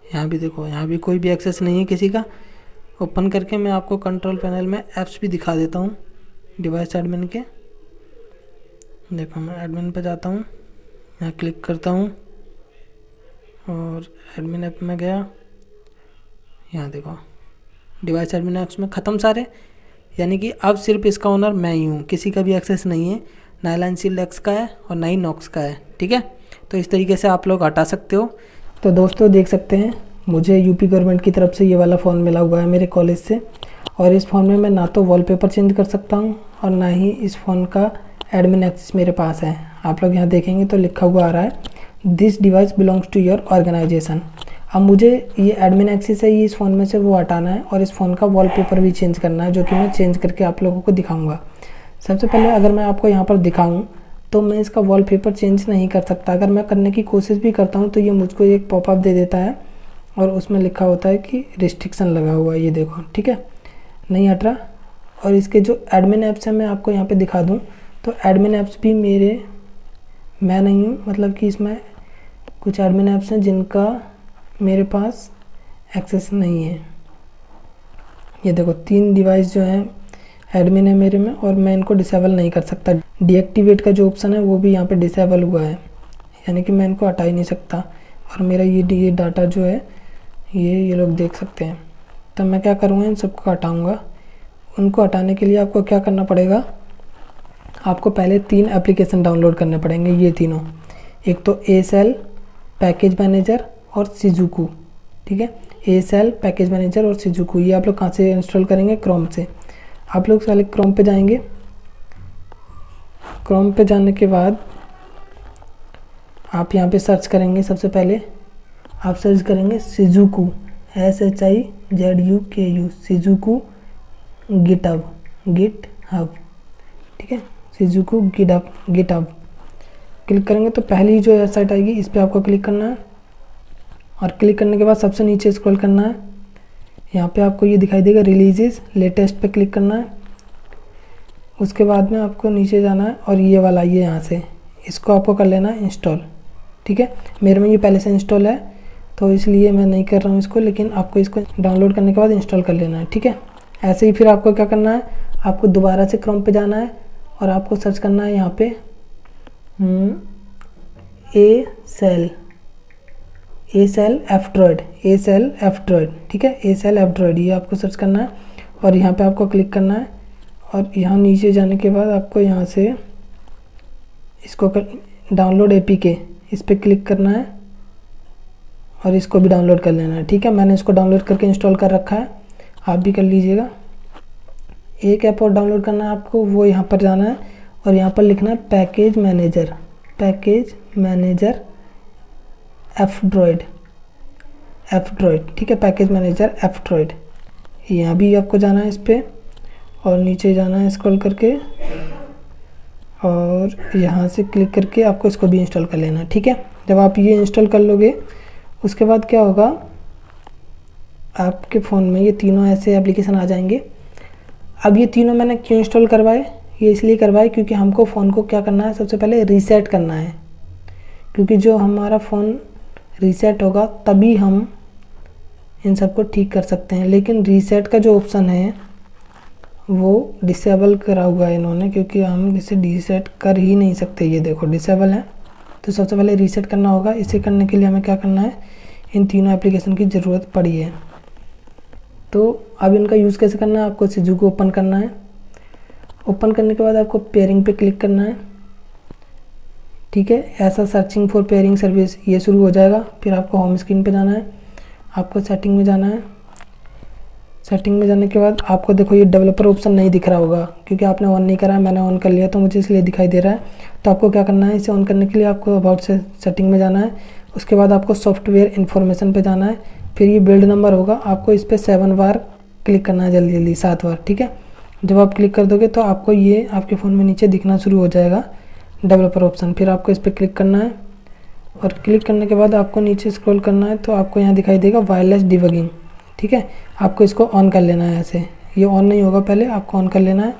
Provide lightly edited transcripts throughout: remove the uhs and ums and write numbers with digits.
यहाँ भी देखो, यहाँ भी कोई भी एक्सेस नहीं है किसी का। ओपन करके मैं आपको कंट्रोल पैनल में ऐप्स भी दिखा देता हूँ डिवाइस एडमिन के। देखो मैं एडमिन पे जाता हूँ, यहाँ क्लिक करता हूँ और एडमिन ऐप में गया। यहाँ देखो डिवाइस एडमिन ऐप्स में ख़त्म सारे, यानी कि अब सिर्फ इसका ओनर मैं ही हूँ, किसी का भी एक्सेस नहीं है, ना एलायंस एक्स का है और ना ही नॉक्स का है। ठीक है, तो इस तरीके से आप लोग हटा सकते हो। तो दोस्तों देख सकते हैं मुझे यूपी गवर्नमेंट की तरफ से ये वाला फ़ोन मिला हुआ है मेरे कॉलेज से, और इस फ़ोन में मैं ना तो वॉलपेपर चेंज कर सकता हूँ और ना ही इस फ़ोन का एडमिन एक्सेस मेरे पास है। आप लोग यहाँ देखेंगे तो लिखा हुआ आ रहा है this device belongs to your organisation. अब मुझे ये एडमिन एक्सेस है ये इस फ़ोन में से वो हटाना है और इस फ़ोन का वॉलपेपर भी चेंज करना है, जो कि मैं चेंज करके आप लोगों को दिखाऊंगा। सबसे पहले अगर मैं आपको यहाँ पर दिखाऊं तो मैं इसका वॉलपेपर चेंज नहीं कर सकता। अगर मैं करने की कोशिश भी करता हूँ तो ये मुझको एक पॉपअप दे देता है और उसमें लिखा होता है कि रिस्ट्रिक्शन लगा हुआ है, ये देखो। ठीक है, नहीं हट रहा। और इसके जो एडमिन ऐप्स हैं मैं आपको यहाँ पे दिखा दूँ तो एडमिन ऐप्स भी मैं नहीं हूँ, मतलब कि इसमें कुछ एडमिन ऐप्स हैं जिनका मेरे पास एक्सेस नहीं है। ये देखो 3 डिवाइस जो है एडमिन है मेरे में और मैं इनको डिसेबल नहीं कर सकता। डीएक्टिवेट का जो ऑप्शन है वो भी यहाँ पे डिसेबल हुआ है, यानी कि मैं इनको हटा ही नहीं सकता। और मेरा ये डाटा जो है ये लोग देख सकते हैं। तो मैं क्या करूँगा, इन सबको हटाऊँगा। उनको हटाने के लिए आपको क्या करना पड़ेगा, आपको पहले 3 एप्लीकेशन डाउनलोड करने पड़ेंगे, ये तीनों। एक तो एसेल, पैकेज मैनेजर और शिजुकू। ठीक है, एसेल, पैकेज मैनेजर और शिजुकू, ये आप लोग कहाँ से इंस्टॉल करेंगे, क्रोम से। आप लोग पहले क्रोम पे जाएंगे। क्रोम पे जाने के बाद आप यहाँ पे सर्च करेंगे। सबसे पहले आप सर्च करेंगे शिजुकू, SHIZUKU, शिजुकू गिटहब। ठीक है, शिजुकू गिटहब क्लिक करेंगे तो पहली जो वेबसाइट आएगी इस पर आपको क्लिक करना है। और क्लिक करने के बाद सबसे नीचे स्क्रॉल करना है, यहाँ पे आपको ये दिखाई देगा रिलीजेस लेटेस्ट पे क्लिक करना है। उसके बाद में आपको नीचे जाना है और ये वाला ये यहाँ से इसको आपको कर लेना है इंस्टॉल। ठीक है, मेरे में ये पहले से इंस्टॉल है तो इसलिए मैं नहीं कर रहा हूँ इसको, लेकिन आपको इसको डाउनलोड करने के बाद इंस्टॉल कर लेना है। ठीक है, ऐसे ही फिर आपको क्या करना है, आपको दोबारा से क्रोम पे जाना है और आपको सर्च करना है यहाँ पे एसेल एफ-ड्रॉइड, ठीक है, एसेल एफ-ड्रॉइड, ये आपको सर्च करना है और यहाँ पे आपको क्लिक करना है। और यहाँ नीचे जाने के बाद आपको यहाँ से इसको डाउनलोड एपीके, इस पर क्लिक करना है और इसको भी डाउनलोड कर लेना है। ठीक है, मैंने इसको डाउनलोड करके इंस्टॉल कर रखा है, आप भी कर लीजिएगा। एक ऐप और डाउनलोड करना है आपको, वो यहाँ पर जाना है और यहाँ पर लिखना है पैकेज मैनेजर एफ-ड्रॉइड। ठीक है, पैकेज मैनेजर एफ-ड्रॉइड, यहाँ भी आपको जाना है इस पर और नीचे जाना है स्क्रॉल करके और यहाँ से क्लिक करके आपको इसको भी इंस्टॉल कर लेना है। ठीक है, जब आप ये इंस्टॉल कर लोगे उसके बाद क्या होगा, आपके फ़ोन में ये तीनों ऐसे एप्लीकेशन आ जाएंगे। अब ये तीनों मैंने क्यों इंस्टॉल करवाए, ये इसलिए करवाए क्योंकि हमको फ़ोन को क्या करना है, सबसे पहले रीसेट करना है। क्योंकि जो हमारा फ़ोन रीसेट होगा तभी हम इन सबको ठीक कर सकते हैं। लेकिन रीसेट का जो ऑप्शन है वो डिसेबल करा हुआ है इन्होंने, क्योंकि हम इसे रीसेट कर ही नहीं सकते। ये देखो डिसेबल है, तो सबसे पहले रीसेट करना होगा। इसे करने के लिए हमें क्या करना है, इन तीनों एप्लीकेशन की ज़रूरत पड़ी है। तो अब इनका यूज़ कैसे करना है, आपको शिजुकू ओपन करना है। ओपन करने के बाद आपको पेयरिंग पे क्लिक करना है। ठीक है, ऐसा सर्चिंग फॉर पेयरिंग सर्विस ये शुरू हो जाएगा। फिर आपको होम स्क्रीन पे जाना है, आपको सेटिंग में जाना है। सेटिंग में जाने के बाद आपको देखो ये डेवलपर ऑप्शन नहीं दिख रहा होगा क्योंकि आपने ऑन नहीं करा है, मैंने ऑन कर लिया तो मुझे इसलिए दिखाई दे रहा है। तो आपको क्या करना है, इसे ऑन करने के लिए आपको अबाउट से सेटिंग में जाना है। उसके बाद आपको सॉफ्टवेयर इन्फॉर्मेशन पे जाना है। फिर ये बिल्ड नंबर होगा, आपको इस पर 7 बार क्लिक करना है, जल्दी जल्दी 7 बार। ठीक है, जब आप क्लिक कर दोगे तो आपको ये आपके फ़ोन में नीचे दिखना शुरू हो जाएगा डेवलपर ऑप्शन। फिर आपको इस पर क्लिक करना है और क्लिक करने के बाद आपको नीचे स्क्रॉल करना है तो आपको यहाँ दिखाई देगा वायरलेस डिबगिंग। ठीक है, आपको इसको ऑन कर लेना है। ऐसे ये ऑन नहीं होगा, पहले आपको ऑन कर लेना है।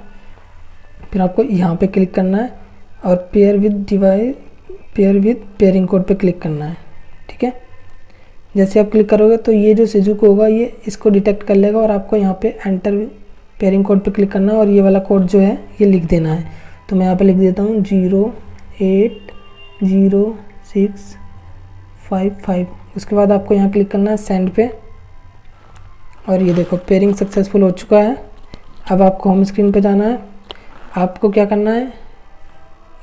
फिर आपको यहाँ पे क्लिक करना है और पेयर विद पेयरिंग कोड पे क्लिक करना है। ठीक है, जैसे आप क्लिक करोगे तो ये जो सिजुको होगा ये इसको डिटेक्ट कर लेगा और आपको यहाँ पे एंटर पेयरिंग कोड पे क्लिक करना है और ये वाला कोड जो है ये लिख देना है। तो मैं यहाँ पे लिख देता हूँ 08065। उसके बाद आपको यहाँ क्लिक करना है सेंड पे और ये देखो पेयरिंग सक्सेसफुल हो चुका है। अब आपको होम स्क्रीन पे जाना है। आपको क्या करना है,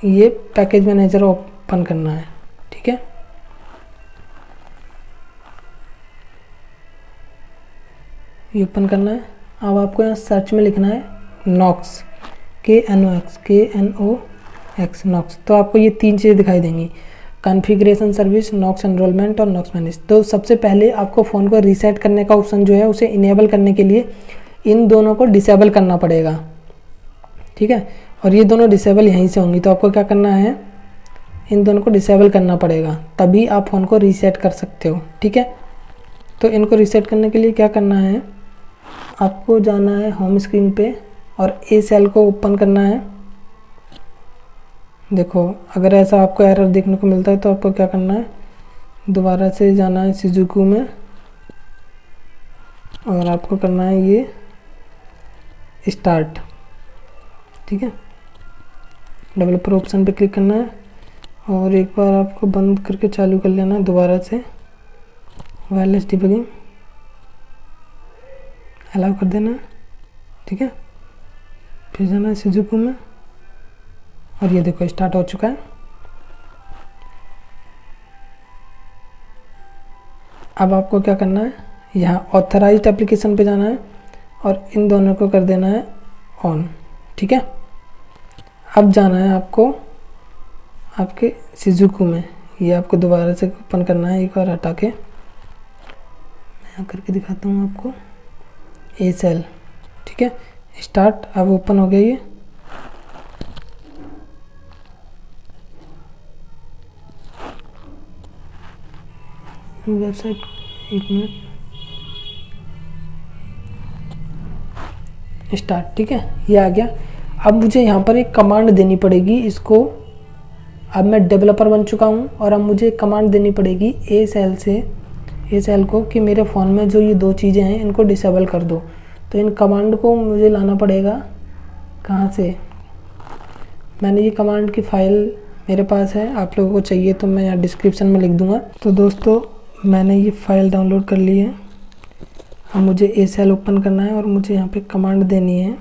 ये पैकेज मैनेजर ओपन करना है, ठीक है। ये ओपन करना है। अब आपको यहाँ सर्च में लिखना है नॉक्स, KNOX नॉक्स। तो आपको ये 3 चीज़ें दिखाई देंगी, कॉन्फ़िगरेशन सर्विस, नॉक्स एनरोलमेंट और नॉक्स मैनेज। तो सबसे पहले आपको फ़ोन को रीसेट करने का ऑप्शन जो है उसे इनेबल करने के लिए इन दोनों को डिसेबल करना पड़ेगा, ठीक है। और ये दोनों डिसेबल यहीं से होंगी, तो आपको क्या करना है, इन दोनों को डिसेबल करना पड़ेगा, तभी आप फ़ोन को रीसेट कर सकते हो, ठीक है। तो इनको रीसेट करने के लिए क्या करना है, आपको जाना है होम स्क्रीन पे और ए सेल को ओपन करना है। देखो अगर ऐसा आपको एरर देखने को मिलता है तो आपको क्या करना है, दोबारा से जाना है सिजुको में और आपको करना है ये स्टार्ट, ठीक है। डेवलपर ऑप्शन पे क्लिक करना है और एक बार आपको बंद करके चालू कर लेना है दोबारा से, वायरलेस डिबगिंग अलाउ कर देना है, ठीक है। फिर जाना है सिजुको में और ये देखो स्टार्ट हो चुका है। अब आपको क्या करना है, यहाँ ऑथराइज्ड एप्लीकेशन पे जाना है और इन दोनों को कर देना है ऑन, ठीक है। अब जाना है आपको आपके सिजुको में, ये आपको दोबारा से ओपन करना है एक बार हटा के। मैं यहाँ करके दिखाता हूँ आपको, ए सेल, ठीक है। स्टार्ट, अब ओपन हो गया ये। वेबसाइट, एक मिनट, स्टार्ट, ठीक है, ये आ गया। अब मुझे यहाँ पर एक कमांड देनी पड़ेगी इसको। अब मैं डेवलपर बन चुका हूँ और अब मुझे कमांड देनी पड़ेगी ए सेल को कि मेरे फ़ोन में जो ये 2 चीज़ें हैं इनको डिसेबल कर दो। तो इन कमांड को मुझे लाना पड़ेगा कहाँ से, मैंने ये कमांड की फ़ाइल मेरे पास है, आप लोगों को चाहिए तो मैं यहाँ डिस्क्रिप्शन में लिख दूँगा। तो दोस्तों मैंने ये फ़ाइल डाउनलोड कर ली है। अब मुझे ए सेल ओपन करना है और मुझे यहाँ पे कमांड देनी है।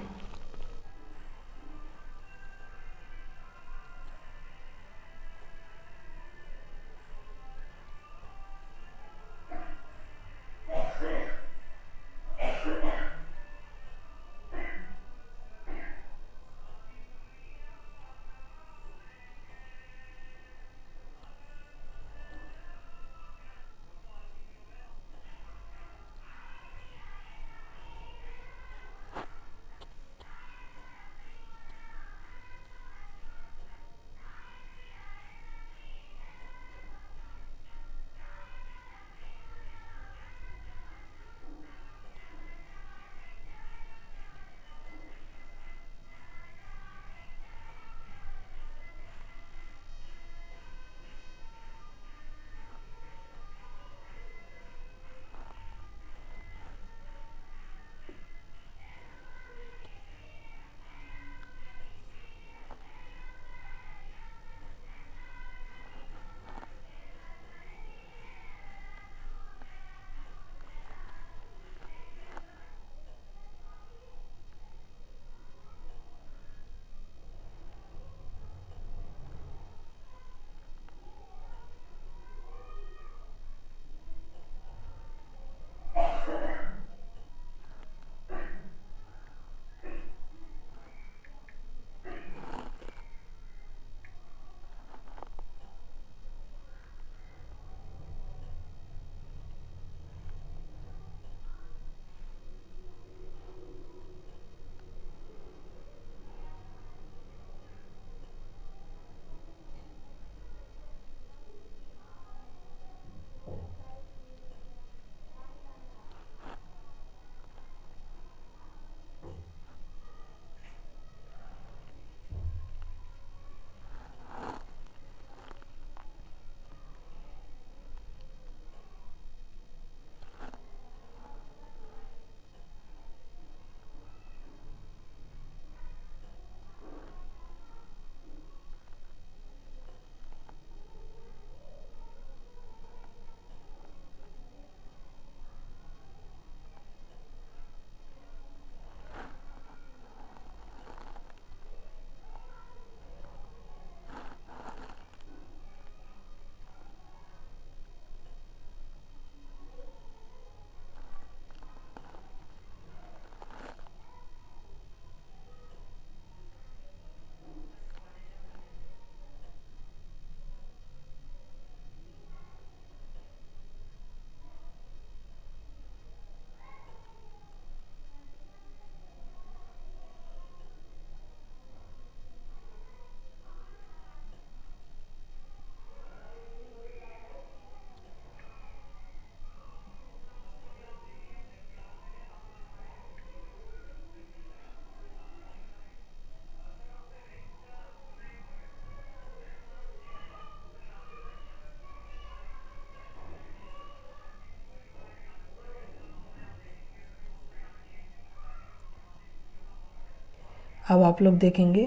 अब आप लोग देखेंगे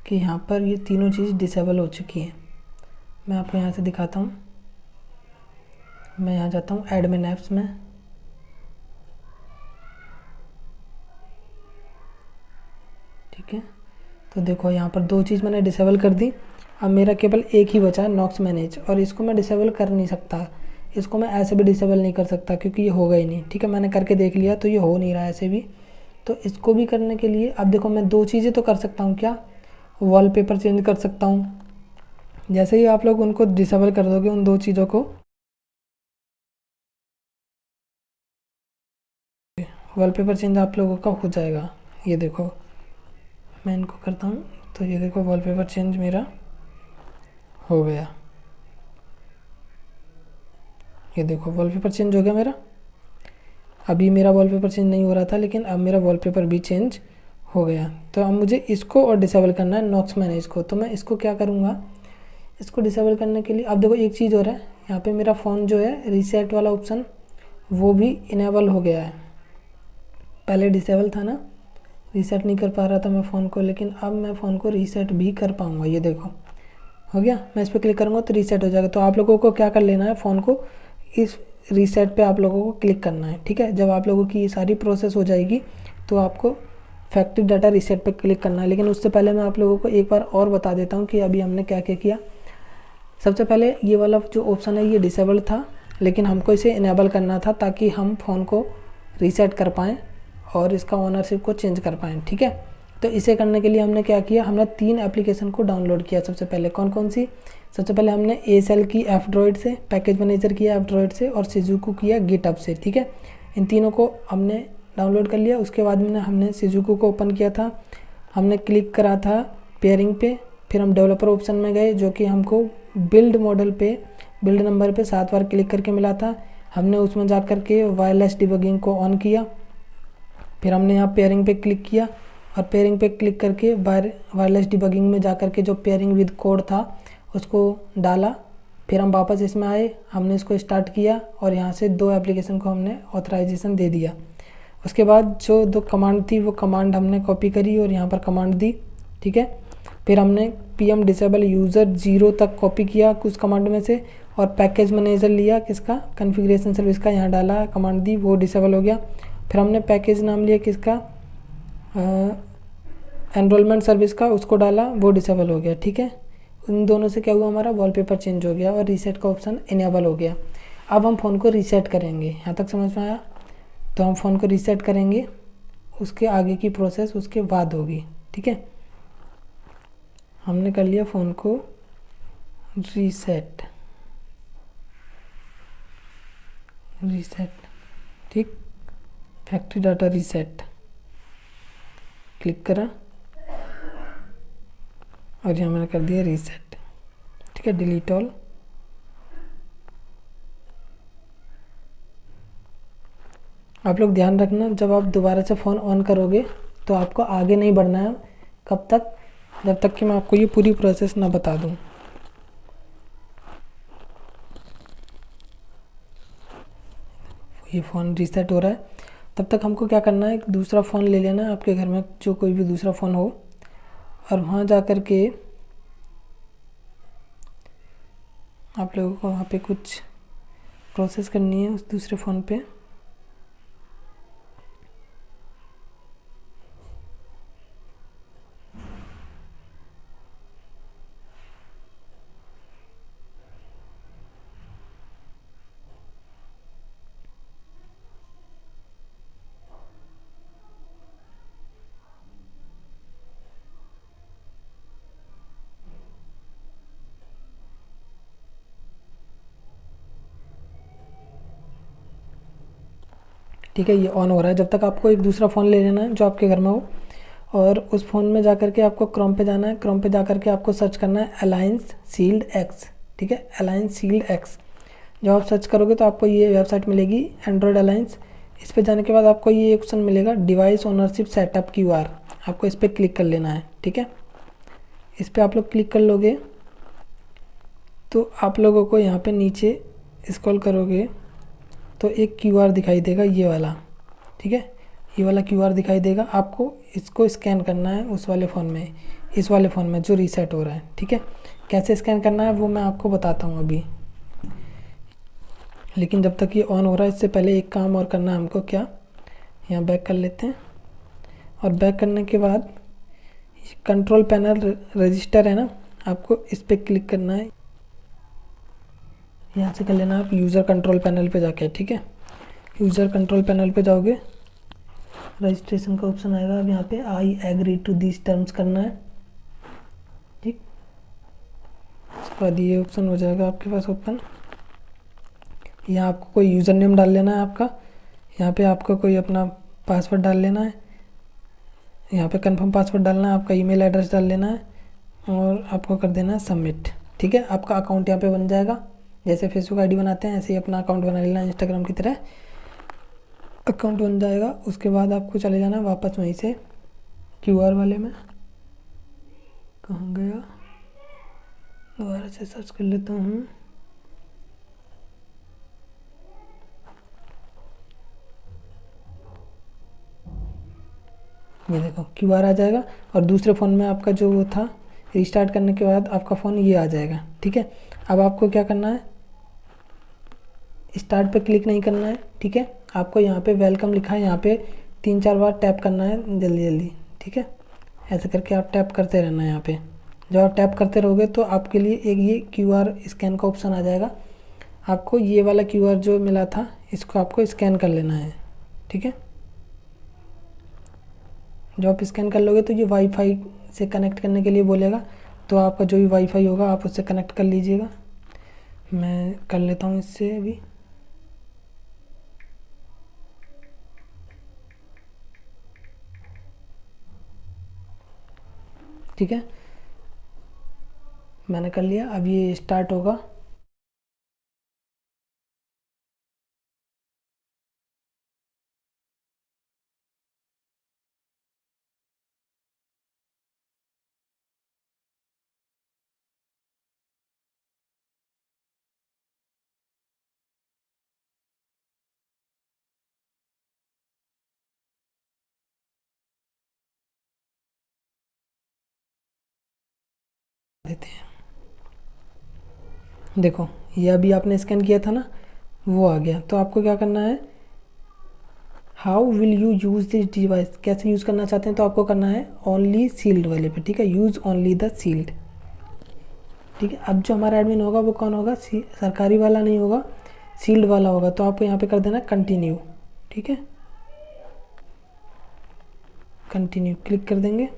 कि यहाँ पर ये तीनों चीज़ डिसेबल हो चुकी हैं। मैं आपको यहाँ से दिखाता हूँ। मैं यहाँ जाता हूँ एडमिन ऐप्स में, ठीक है। तो देखो यहाँ पर दो चीज़ मैंने डिसेबल कर दी। अब मेरा केवल एक ही बचा है, नॉक्स मैनेज, और इसको मैं डिसेबल कर नहीं सकता। इसको मैं ऐसे भी डिसेबल नहीं कर सकता क्योंकि ये होगा ही नहीं, ठीक है। मैंने करके देख लिया तो ये हो नहीं रहा है ऐसे भी। तो इसको भी करने के लिए अब देखो मैं दो चीज़ें तो कर सकता हूँ। क्या? वॉलपेपर चेंज कर सकता हूँ। जैसे ही आप लोग उनको डिसेबल कर दोगे उन दो चीज़ों को, वॉलपेपर चेंज आप लोगों का हो जाएगा। ये देखो मैं इनको करता हूँ तो ये देखो वॉलपेपर चेंज मेरा हो गया। ये देखो वॉलपेपर चेंज हो गया मेरा। अभी मेरा वॉलपेपर चेंज नहीं हो रहा था लेकिन अब मेरा वॉलपेपर भी चेंज हो गया। तो अब मुझे इसको और डिसेबल करना है, नॉक्स मैनेज को। तो मैं इसको क्या करूँगा, इसको डिसेबल करने के लिए अब देखो एक चीज़ और है, यहाँ पे मेरा फ़ोन जो है रीसेट वाला ऑप्शन वो भी इनेबल हो गया है। पहले डिसेबल था ना, रीसेट नहीं कर पा रहा था मैं फ़ोन को, लेकिन अब मैं फ़ोन को रीसेट भी कर पाऊँगा। ये देखो हो गया। मैं इस पर क्लिक करूँगा तो रीसेट हो जाएगा। तो आप लोगों को क्या कर लेना है, फ़ोन को इस रीसेट पे आप लोगों को क्लिक करना है, ठीक है। जब आप लोगों की ये सारी प्रोसेस हो जाएगी तो आपको फैक्ट्री डाटा रीसेट पे क्लिक करना है। लेकिन उससे पहले मैं आप लोगों को एक बार और बता देता हूँ कि अभी हमने क्या क्या किया। सबसे पहले ये वाला जो ऑप्शन है ये डिसेबल था, लेकिन हमको इसे इनेबल करना था ताकि हम फ़ोन को रीसेट कर पाएँ और इसका ओनरशिप को चेंज कर पाएँ, ठीक है। तो इसे करने के लिए हमने क्या किया, हमने 3 एप्लीकेशन को डाउनलोड किया। सबसे पहले कौन कौन सी? सबसे पहले हमने एएसएल की एफ-ड्रॉइड से, पैकेज मैनेजर किया एफ-ड्रॉइड से, और शिजुकू किया गिटहब से, ठीक है। इन तीनों को हमने डाउनलोड कर लिया। उसके बाद में हमने शिजुकू को ओपन किया था, हमने क्लिक करा था पेयरिंग पे, फिर हम डेवलपर ऑप्शन में गए जो कि हमको बिल्ड मॉडल पे, बिल्ड नंबर पे 7 बार क्लिक करके मिला था। हमने उसमें जा कर के वायरलेस डिबगिंग को ऑन किया। फिर हमने यहाँ पेयरिंग पे क्लिक किया और पेयरिंग पे क्लिक करके वायरलेस डिबगिंग में जा कर के जो पेयरिंग विद कोड था उसको डाला। फिर हम वापस इसमें आए, हमने इसको स्टार्ट किया और यहाँ से 2 एप्लीकेशन को हमने ऑथराइजेशन दे दिया। उसके बाद जो 2 कमांड थी वो कमांड हमने कॉपी करी और यहाँ पर कमांड दी, ठीक है। फिर हमने पीएम डिसेबल यूज़र 0 तक कॉपी किया कुछ कमांड में से, और पैकेज मैनेजर लिया किसका, कॉन्फ़िगरेशन सर्विस का, यहाँ डाला कमांड दी, वो डिसेबल हो गया। फिर हमने पैकेज नाम लिया किसका, एनरोलमेंट सर्विस का, उसको डाला, वो डिसेबल हो गया, ठीक है। उन दोनों से क्या हुआ, हमारा वॉलपेपर चेंज हो गया और रीसेट का ऑप्शन इनेबल हो गया। अब हम फ़ोन को रीसेट करेंगे। यहाँ तक समझ में आया? तो हम फ़ोन को रीसेट करेंगे, उसके आगे की प्रोसेस उसके बाद होगी, ठीक है। हमने कर लिया फ़ोन को रीसेट, ठीक। फैक्ट्री डाटा रीसेट क्लिक करा और यहाँ मैंने कर दिया रीसेट, ठीक है। Delete all. आप लोग ध्यान रखना, जब आप दोबारा से फ़ोन ऑन करोगे तो आपको आगे नहीं बढ़ना है। कब तक? जब तक कि मैं आपको ये पूरी प्रोसेस ना बता दूँ। ये फ़ोन रीसेट हो रहा है, तब तक हमको क्या करना है, एक दूसरा फ़ोन ले लेना है आपके घर में जो कोई भी दूसरा फ़ोन हो, और वहाँ जा कर के आप लोगों को वहाँ पे कुछ प्रोसेस करनी है उस दूसरे फ़ोन पे। ठीक है, ये ऑन हो रहा है। जब तक आपको एक दूसरा फ़ोन ले लेना है जो आपके घर में हो, और उस फ़ोन में जा कर के आपको क्रोम पे जाना है। क्रोम पे जा कर के आपको सर्च करना है अलायंस शील्ड एक्स, ठीक है, अलायंस शील्ड एक्स। जब आप सर्च करोगे तो आपको ये वेबसाइट मिलेगी, एंड्रॉयड अलायंस। इस पे जाने के बाद आपको ये ऑप्शन मिलेगा डिवाइस ओनरशिप सेटअप QR। आपको इस पर क्लिक कर लेना है, ठीक है। इस पर आप लोग क्लिक कर लोगे तो आप लोगों को यहाँ पे नीचे स्क्रॉल करोगे तो एक QR दिखाई देगा, ये वाला, ठीक है। ये वाला क्यूआर दिखाई देगा, आपको इसको स्कैन करना है उस वाले फ़ोन में, इस वाले फ़ोन में जो रीसेट हो रहा है। ठीक है, कैसे स्कैन करना है वो मैं आपको बताता हूँ अभी, लेकिन जब तक ये ऑन हो रहा है इससे पहले एक काम और करना है हमको। क्या, यहाँ बैक कर लेते हैं, और बैक करने के बाद कंट्रोल पैनल रजिस्टर है ना, आपको इस पर क्लिक करना है। यहाँ से कर लेना आप यूज़र कंट्रोल पैनल पे जाके। ठीक है, यूज़र कंट्रोल पैनल पे जाओगे, रजिस्ट्रेशन का ऑप्शन आएगा। अब यहाँ पे I agree to this terms करना है। ठीक, उसके बाद ये ऑप्शन हो जाएगा आपके पास ओपन। यहाँ आपको कोई यूज़र नेम डाल लेना है आपका, यहाँ पे आपको कोई अपना पासवर्ड डाल लेना है, यहाँ पे कंफर्म पासवर्ड डालना है, आपका ईमेल एड्रेस डाल लेना है, और आपको कर देना है सबमिट। ठीक है, आपका अकाउंट यहाँ पे बन जाएगा। जैसे फेसबुक आईडी बनाते हैं ऐसे ही अपना अकाउंट बना लेना, इंस्टाग्राम की तरह अकाउंट बन जाएगा। उसके बाद आपको चले जाना वापस वहीं से क्यूआर वाले में। कहाँ गया, दोबारा से सर्च कर लेता हूँ। ये देखो क्यूआर आ जाएगा, और दूसरे फ़ोन में आपका जो वो था, रिस्टार्ट करने के बाद आपका फ़ोन ये आ जाएगा। ठीक है, अब आपको क्या करना है, स्टार्ट पे क्लिक नहीं करना है। ठीक है, आपको यहाँ पे वेलकम लिखा है, यहाँ पे 3-4 बार टैप करना है जल्दी जल्दी। ठीक है, ऐसे करके आप टैप करते रहना है यहाँ पे। जब आप टैप करते रहोगे तो आपके लिए एक ये क्यूआर स्कैन का ऑप्शन आ जाएगा। आपको ये वाला क्यूआर जो मिला था इसको आपको स्कैन कर लेना है। ठीक है, जब आप स्कैन कर लोगे तो ये वाईफाई से कनेक्ट करने के लिए बोलेगा, तो आपका जो भी वाईफाई होगा आप उससे कनेक्ट कर लीजिएगा। मैं कर लेता हूँ इससे अभी। ठीक है, मैंने कर लिया। अब ये स्टार्ट होगा। देते हैं, देखो ये अभी आपने स्कैन किया था ना, वो आ गया। तो आपको क्या करना है, how will you use this device, कैसे यूज़ करना चाहते हैं, तो आपको करना है ओनली सील्ड वाले पे। ठीक है, यूज़ ओनली द सील्ड। ठीक है, अब जो हमारा एडमिन होगा वो कौन होगा, सरकारी वाला नहीं होगा, सील्ड वाला होगा। तो आपको यहाँ पे कर देना कंटिन्यू। ठीक है, कंटिन्यू क्लिक कर देंगे।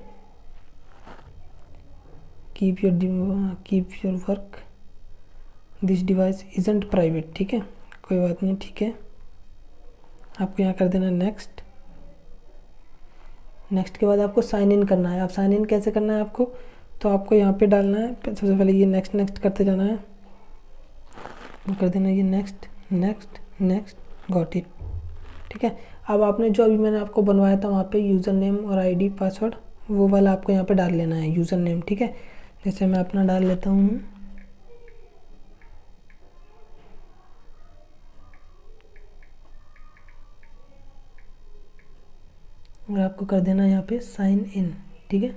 Keep your work, this device isn't private. ठीक है, कोई बात नहीं। ठीक है, आपको यहाँ कर देना नेक्स्ट। नेक्स्ट के बाद आपको साइन इन करना है। आप साइन इन कैसे करना है आपको, तो आपको यहाँ पे डालना है, सबसे पहले ये नेक्स्ट नेक्स्ट करते जाना है, कर देना ये next next next, got it. ठीक है, अब आपने जो अभी मैंने आपको बनवाया था वहाँ पे यूज़र नेम और आईडी पासवर्ड वो वाला आपको यहाँ पे डाल लेना है, यूज़र नेम। ठीक है, जैसे मैं अपना डाल लेता हूँ। और आपको कर देना यहाँ पे साइन इन। ठीक है,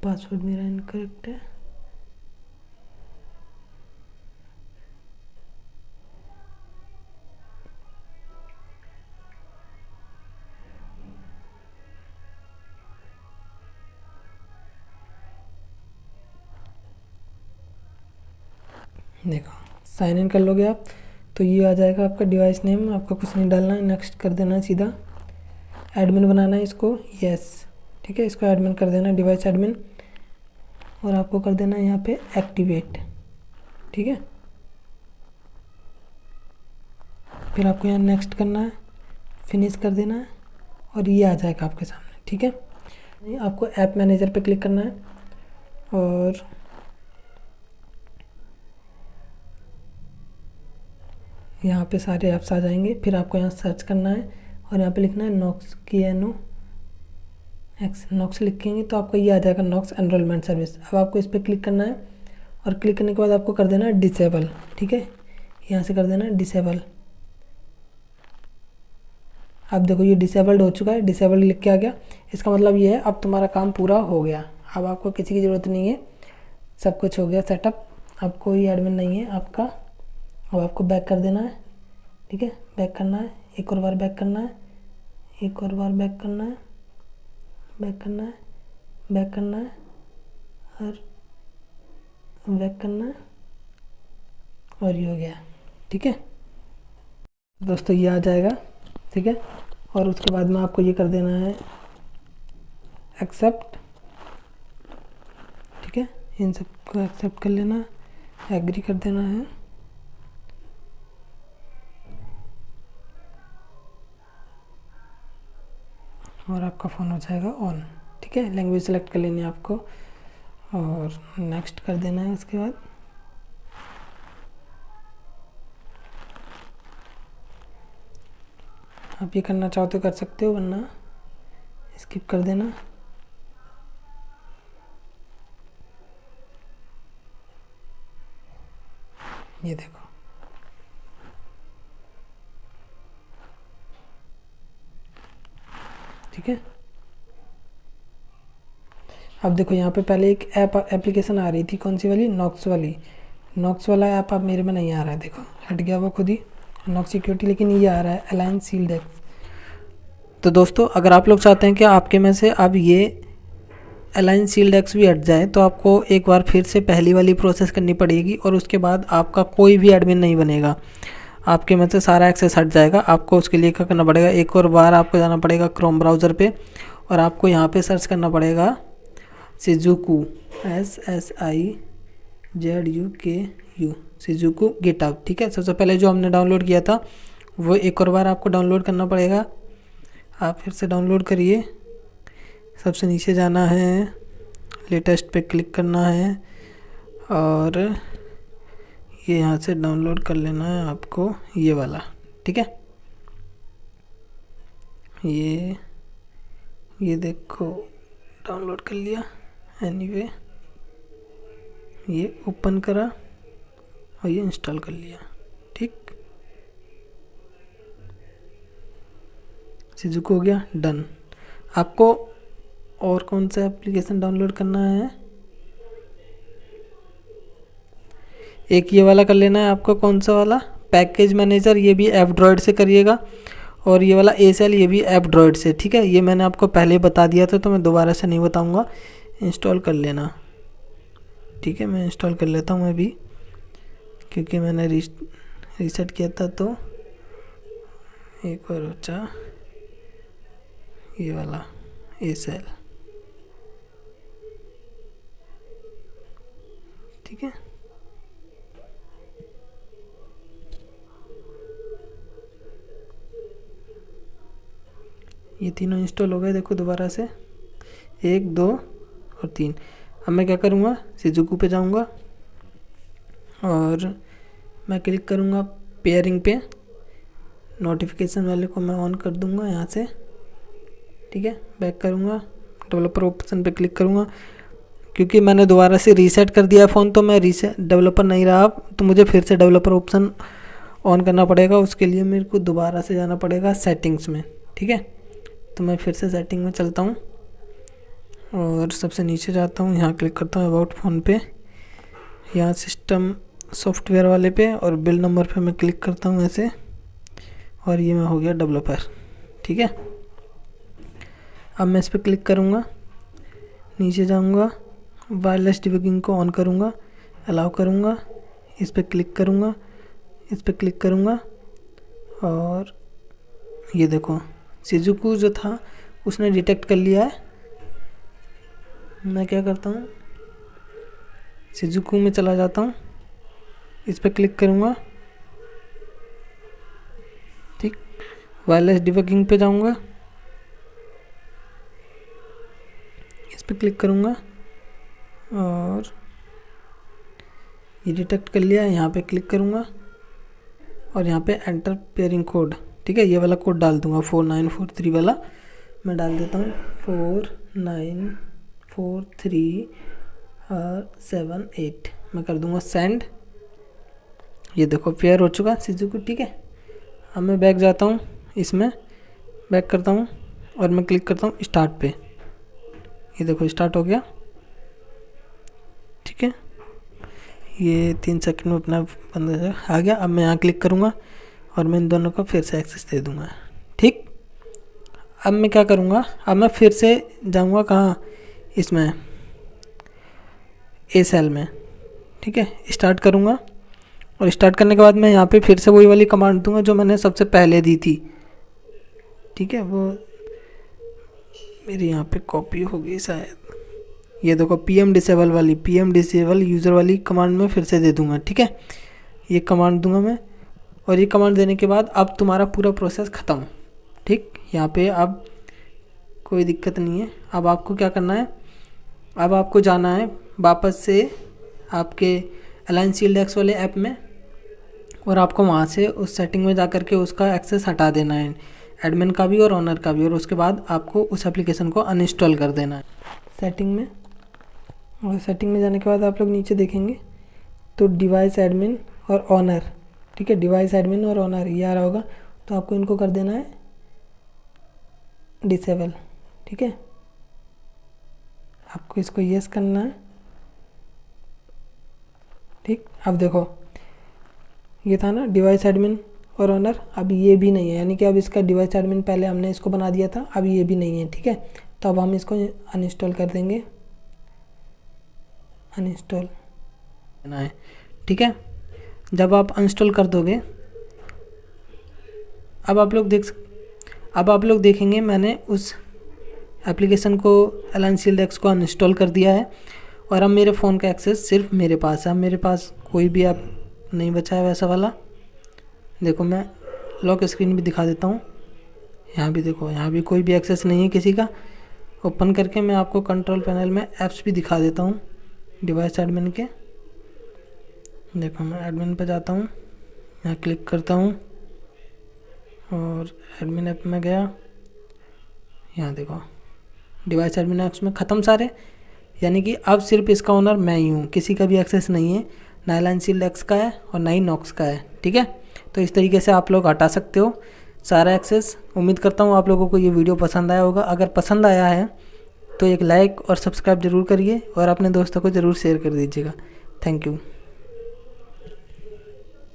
पासवर्ड मेरा इनकरेक्ट है। देखो साइन इन कर लोगे आप तो ये आ जाएगा आपका डिवाइस नेम, आपका कुछ नहीं डालना है, नेक्स्ट कर देना है सीधा। एडमिन बनाना है इसको, यस। ठीक है, इसको एडमिन कर देना, डिवाइस एडमिन, और आपको कर देना है यहाँ पे एक्टिवेट। ठीक है, फिर आपको यहाँ नेक्स्ट करना है, फिनिश कर देना है, और ये आ जाएगा आपके सामने। ठीक है, आपको ऐप मैनेजर पे क्लिक करना है, और यहाँ पे सारे ऐप्स आ जाएंगे। फिर आपको यहाँ सर्च करना है, और यहाँ पे लिखना है नॉक्स KNO एक्स। नॉक्स लिखेंगे तो आपको ये आ जाएगा नॉक्स एनरोलमेंट सर्विस। अब आपको इस पर क्लिक करना है, और क्लिक करने के बाद आपको कर देना है डिसेबल। ठीक है, यहाँ से कर देना डिसेबल। अब देखो ये डिसेबल्ड हो चुका है, डिसेबल्ड लिख के आ गया। इसका मतलब ये है अब तुम्हारा काम पूरा हो गया, अब आपको किसी की ज़रूरत नहीं है, सब कुछ हो गया सेटअप। अब कोई एडमिन नहीं है आपका। अब आपको बैक कर देना है, ठीक है, बैक करना है, एक और बार बैक करना है, एक और बार बैक करना है, बैक करना है, बैक करना है और बैक करना है, और ये हो गया। ठीक है दोस्तों, ये आ जाएगा। ठीक है, और उसके बाद में आपको ये कर देना है एक्सेप्ट। ठीक है, इन सबको एक्सेप्ट कर लेना, एग्री कर देना है। और आपका फ़ोन हो जाएगा ऑन। ठीक है, लैंग्वेज सेलेक्ट कर लेनी है आपको और नेक्स्ट कर देना है। उसके बाद आप ये करना चाहो तो कर सकते हो, वरना स्किप कर देना। ये देखो, ठीक है। अब देखो यहाँ पे पहले एक एप्लीकेशन आ रही थी, कौन सी वाली, नॉक्स वाली। नॉक्स वाला ऐप अब मेरे में नहीं आ रहा है, देखो हट गया वो खुद ही, नॉक्स सिक्योरिटी, लेकिन ये आ रहा है अलाइन शील्ड एक्स। तो दोस्तों अगर आप लोग चाहते हैं कि आपके में से अब ये अलाइन शील्ड एक्स भी हट जाए, तो आपको एक बार फिर से पहली वाली प्रोसेस करनी पड़ेगी और उसके बाद आपका कोई भी एडमिन नहीं बनेगा, आपके में से सारा एक्सेस हट जाएगा। आपको उसके लिए क्या करना पड़ेगा, एक और बार आपको जाना पड़ेगा क्रोम ब्राउज़र पे और आपको यहाँ पे सर्च करना पड़ेगा शिजुकू, SSIZUKU, शिजुकू गिटहब। ठीक है, सबसे पहले जो हमने डाउनलोड किया था वो एक और बार आपको डाउनलोड करना पड़ेगा। आप फिर से डाउनलोड करिए, सबसे नीचे जाना है, लेटेस्ट पे क्लिक करना है और ये यहाँ से डाउनलोड कर लेना है आपको ये वाला। ठीक है, ये देखो डाउनलोड कर लिया। एनीवे ये ओपन करा और ये इंस्टॉल कर लिया। ठीक, शिजुकू हो गया, डन। आपको और कौन सा एप्लीकेशन डाउनलोड करना है, एक ये वाला कर लेना है आपको, कौन सा वाला, पैकेज मैनेजर, ये भी ऐप ड्रॉइड से करिएगा, और ये वाला एसेल, ये भी ऐप ड्रॉइड से। ठीक है, ये मैंने आपको पहले बता दिया था तो मैं दोबारा से नहीं बताऊंगा, इंस्टॉल कर लेना। ठीक है, मैं इंस्टॉल कर लेता हूँ मैं भी, क्योंकि मैंने रीसेट किया था तो एक और बचा ये वाला एसेल। ठीक है, ये तीनों इंस्टॉल हो गए। देखो दोबारा से 1 2 और 3। अब मैं क्या करूँगा, शिजुकू पे जाऊँगा और मैं क्लिक करूँगा पेयरिंग पे, नोटिफिकेशन वाले को मैं ऑन कर दूँगा यहाँ से। ठीक है, बैक करूँगा, डेवलपर ऑप्शन पे क्लिक करूँगा, क्योंकि मैंने दोबारा से रीसेट कर दिया फ़ोन तो मैं डेवलपर नहीं रहा अब, तो मुझे फिर से डेवलपर ऑप्शन ऑन करना पड़ेगा। उसके लिए मेरे को दोबारा से जाना पड़ेगा सेटिंग्स में। ठीक है, तो मैं फिर से सेटिंग में चलता हूँ और सबसे नीचे जाता हूँ, यहाँ क्लिक करता हूँ अबाउट फ़ोन पे, यहाँ सिस्टम सॉफ्टवेयर वाले पे और बिल नंबर पे मैं क्लिक करता हूँ ऐसे, और ये मैं हो गया डेवलपर। ठीक है, अब मैं इस पर क्लिक करूँगा, नीचे जाऊँगा, वायरलेस डिबगिंग को ऑन करूँगा, अलाउ करूँगा, इस पर क्लिक करूँगा, इस पर क्लिक करूँगा और ये देखो शिजुकू जो था उसने डिटेक्ट कर लिया है। मैं क्या करता हूँ, शिजुकू में चला जाता हूँ, इस पर क्लिक करूँगा, ठीक, वायरलेस डिबगिंग पे जाऊँगा, इस पर क्लिक करूँगा और ये डिटेक्ट कर लिया है, यहाँ पे क्लिक करूँगा और यहाँ पे एंटर पेयरिंग कोड। ठीक है, ये वाला कोड डाल दूँगा 4943 वाला मैं डाल देता हूँ, 4943 7 8। मैं कर दूँगा सेंड ये देखो पेयर हो चुका शिजुकू, ठीक है। अब मैं बैक जाता हूँ, इसमें बैक करता हूँ और मैं क्लिक करता हूँ स्टार्ट पे। ये देखो स्टार्ट हो गया, ठीक है। ये 3 सेकंड में अपना बंद आ गया। अब मैं यहाँ क्लिक करूँगा और मैं इन दोनों को फिर से एक्सेस दे दूँगा, ठीक। अब मैं क्या करूँगा, अब मैं फिर से जाऊँगा कहाँ, इसमें ए सेल में, ठीक है। स्टार्ट करूँगा और स्टार्ट करने के बाद मैं यहाँ पे फिर से वही वाली कमांड दूंगा जो मैंने सबसे पहले दी थी, ठीक है। वो मेरी यहाँ पे कॉपी हो गई शायद। ये देखो पीएम डिसेबल यूज़र वाली कमांड में फिर से दे दूंगा, ठीक है। ये कमांड दूंगा मैं, और ये कमांड देने के बाद अब तुम्हारा पूरा प्रोसेस ख़त्म, ठीक। यहाँ पे अब कोई दिक्कत नहीं है। अब आपको क्या करना है, अब आपको जाना है वापस से आपके अलाइन शील्ड एक्स वाले ऐप में, और आपको वहाँ से उस सेटिंग में जा कर के उसका एक्सेस हटा देना है, एडमिन का भी और ओनर का भी। और उसके बाद आपको उस एप्लीकेशन को अनइंस्टॉल कर देना है सेटिंग में। और सेटिंग में जाने के बाद आप लोग नीचे देखेंगे तो डिवाइस एडमिन और ओनर, ठीक है। डिवाइस एडमिन और ओनर ये आ रहा होगा, तो आपको इनको कर देना है डिसेबल, ठीक है। आपको इसको यस करना है, ठीक। अब देखो ये था ना डिवाइस एडमिन और ओनर, अब ये भी नहीं है, यानी कि अब इसका डिवाइस एडमिन पहले हमने इसको बना दिया था, अब ये भी नहीं है, ठीक है। तो अब हम इसको अनइंस्टॉल कर देंगे, अनइंस्टॉल करना है, ठीक है। जब आप अनइंस्टॉल कर दोगे, अब आप लोग देखेंगे मैंने उस एप्लीकेशन को अलाइन शील्ड एक्स को अनइंस्टॉल कर दिया है, और अब मेरे फ़ोन का एक्सेस सिर्फ मेरे पास है। अब मेरे पास कोई भी ऐप नहीं बचा है वैसा वाला। देखो मैं लॉक स्क्रीन भी दिखा देता हूँ, यहाँ भी देखो, यहाँ भी कोई भी एक्सेस नहीं है किसी का। ओपन करके मैं आपको कंट्रोल पैनल में ऐप्स भी दिखा देता हूँ डिवाइस एडमिन के। देखो मैं एडमिन पे जाता हूँ, यहाँ क्लिक करता हूँ और एडमिन ऐप में गया। यहाँ देखो डिवाइस एडमिन ऐप्स में ख़त्म सारे, यानी कि अब सिर्फ इसका ओनर मैं ही हूँ, किसी का भी एक्सेस नहीं है, ना अलाइन शील्ड एक्स का है और ना ही नॉक्स का है, ठीक है। तो इस तरीके से आप लोग हटा सकते हो सारा एक्सेस। उम्मीद करता हूँ आप लोगों को ये वीडियो पसंद आया होगा। अगर पसंद आया है तो एक लाइक और सब्सक्राइब ज़रूर करिए और अपने दोस्तों को ज़रूर शेयर कर दीजिएगा। Thank you.